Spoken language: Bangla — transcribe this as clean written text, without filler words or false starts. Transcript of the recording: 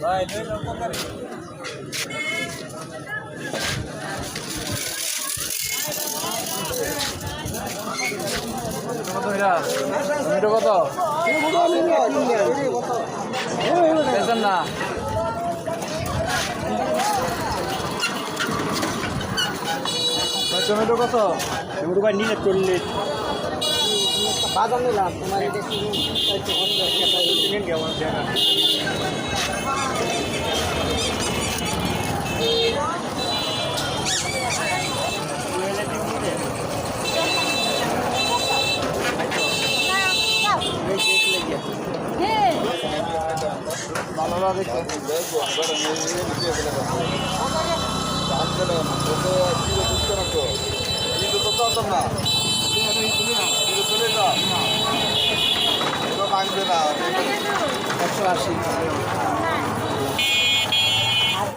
ভাই টমেটো কত পেয়েছেন না টমেটো কত টমেটো ভাই নিলে 40 বাজার নিলাম তোমার এটা ভালো দেখো $180